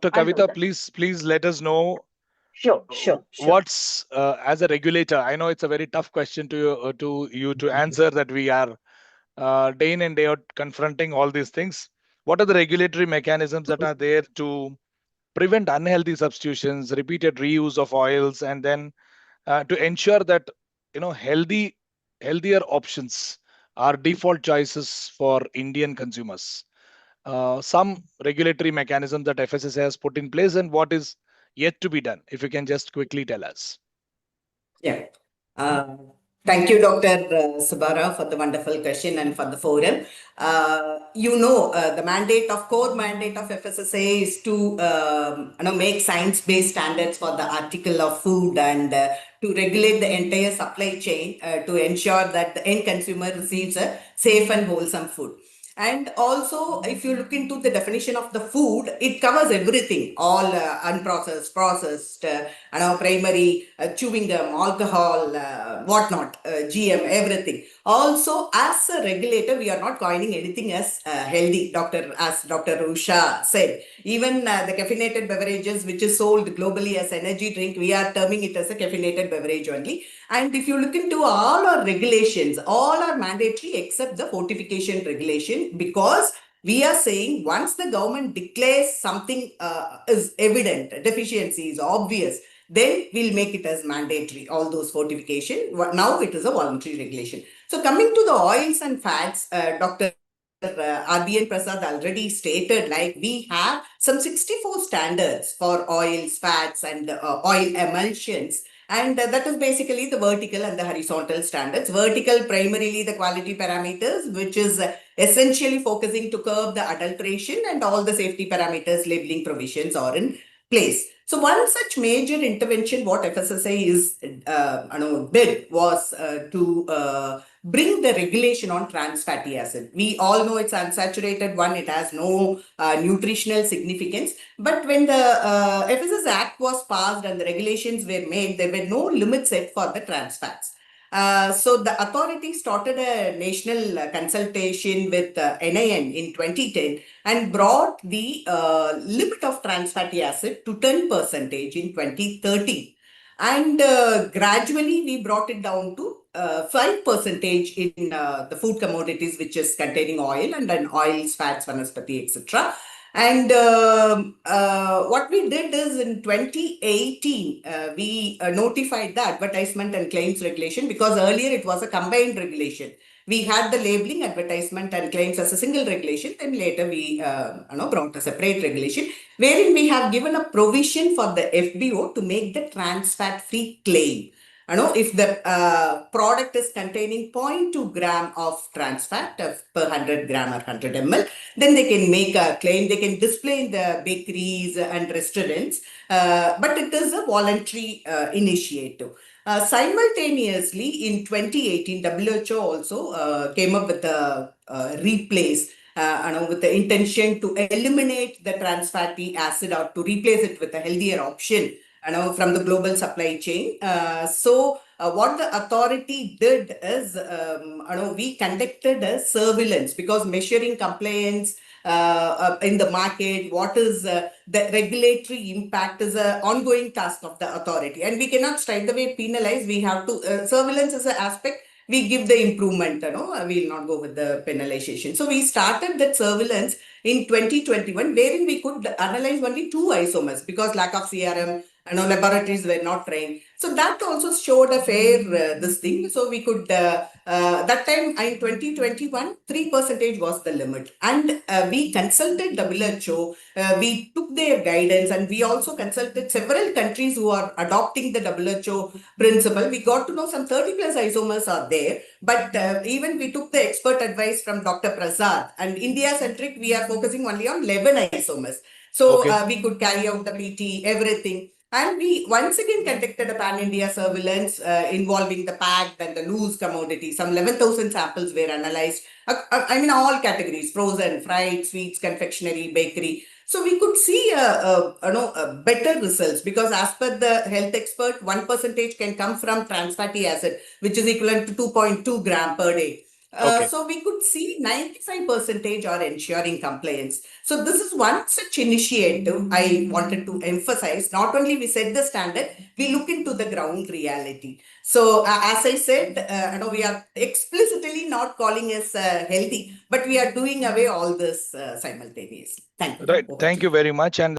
Dr. I'll do Kavita, that. please let us know Sure, sure, sure. what's as a regulator. I know it's a very tough question to you to answer, that we are day in and day out confronting all these things. What are the regulatory mechanisms that are there to prevent unhealthy substitutions, repeated reuse of oils, and then to ensure that healthier options are default choices for Indian consumers? Some regulatory mechanisms that FSSA has put in place, and what is yet to be done. If you can just quickly tell us. Yeah. Uh, Thank you, Dr. Subara, for the wonderful question and for the forum. The core mandate of FSSA is to make science-based standards for the article of food and to regulate the entire supply chain to ensure that the end consumer receives a safe and wholesome food. And also, if you look into the definition of the food, it covers everything, all unprocessed, processed, primary, chewing gum, alcohol, whatnot, GM, everything. Also, as a regulator, we are not coining anything as healthy, as Dr. Rusha said. Even the caffeinated beverages, which is sold globally as energy drink, we are terming it as a caffeinated beverage only. And if you look into all our regulations, all are mandatory except the fortification regulation, because we are saying once the government declares something is evident, deficiency is obvious, then we'll make it as mandatory, all those fortification. Now it is a voluntary regulation. So coming to the oils and fats, Dr. RBN Prasad already stated, like we have some 64 standards for oils, fats, and oil emulsions. And that is basically the vertical and the horizontal standards. Vertical, primarily the quality parameters, which is essentially focusing to curb the adulteration, and all the safety parameters, labeling provisions are in place. So one such major intervention what FSSA did was to bring the regulation on trans fatty acid. We all know it's unsaturated one, it has no nutritional significance. But when the FSS Act was passed and the regulations were made, there were no limits set for the trans fats. So the authority started a national consultation with NIN in 2010 and brought the limit of trans fatty acid to 10% in 2013. And gradually we brought it down to 5% in the food commodities, which is containing oil and then oils, fats, vanaspati, etc. And what we did is in 2018, we notified the advertisement and claims regulation, because earlier it was a combined regulation. We had the labeling, advertisement, and claims as a single regulation. Then later we brought a separate regulation, wherein we have given a provision for the FBO to make the trans fat free claim. If the product is containing 0.2 gram of trans fat per 100 gram or 100 ml, then they can make a claim. They can display in the bakeries and restaurants, but it is a voluntary initiative. Simultaneously, in 2018, WHO also came up with a replace, with the intention to eliminate the trans fatty acid or to replace it with a healthier option, from the global supply chain. What the authority did is, we conducted a surveillance, because measuring compliance in the market, what is the regulatory impact is an ongoing task of the authority. And we cannot straight away penalize. We have to, surveillance is an aspect, we give the improvement, we will not go with the penalization. So we started that surveillance in 2021, wherein we could analyze only 2 isomers, because lack of CRM, laboratories were not trained. So that also showed a fair this thing. So we could, that time in 2021, 3% was the limit. And we consulted WHO, we took their guidance, and we also consulted several countries who are adopting the WHO principle. We got to know some 30 plus isomers are there. But even we took the expert advice from Dr. Prasad, and India-centric, we are focusing only on 11 isomers. So Okay. we could carry out the PT, everything. And we once again conducted a pan-India surveillance involving the packed and the loose commodities. Some 11,000 samples were analyzed. All categories: frozen, fried, sweets, confectionery, bakery. So we could see better results, because as per the health expert, 1% can come from trans fatty acid, which is equivalent to 2.2 gram per day. Okay. So we could see 95% are ensuring compliance. So this is one such initiative I wanted to emphasize. Not only we set the standard, we look into the ground reality. So as I said, we are explicitly not calling us healthy, but we are doing away all this simultaneously. Thank you. Right. Over to Thank you. you very much. And